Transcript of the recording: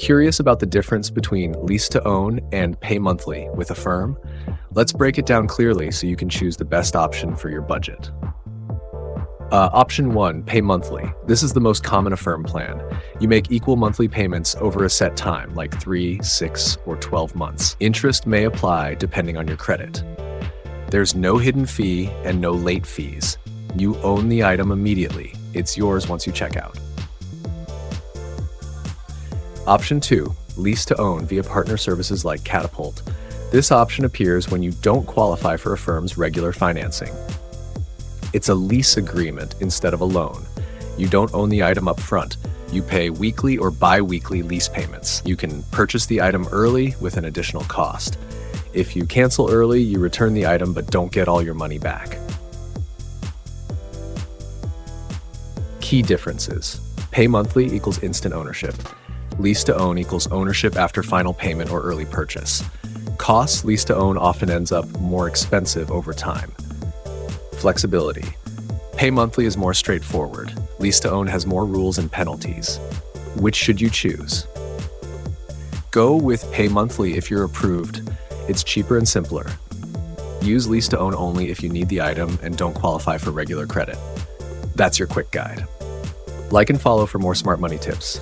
Curious about the difference between lease to own and pay monthly with Affirm? Let's break it down clearly so you can choose the best option for your budget. Option 1, pay monthly. This is the most common Affirm plan. You make equal monthly payments over a set time, like 3, 6, or 12 months. Interest may apply depending on your credit. There's no hidden fee and no late fees. You own the item immediately. It's yours once you check out. Option 2, lease to own via partner services like Catapult. This option appears when you don't qualify for Affirm's regular financing. It's a lease agreement instead of a loan. You don't own the item up front. You pay weekly or bi-weekly lease payments. You can purchase the item early with an additional cost. If you cancel early, you return the item but don't get all your money back. Key differences. Pay monthly equals instant ownership. Lease to own equals ownership after final payment or early purchase. Costs lease to own often ends up more expensive over time. Flexibility. Pay monthly is more straightforward. Lease to own has more rules and penalties. Which should you choose? Go with pay monthly if you're approved. It's cheaper and simpler. Use lease to own only if you need the item and don't qualify for regular credit. That's your quick guide. Like and follow for more smart money tips.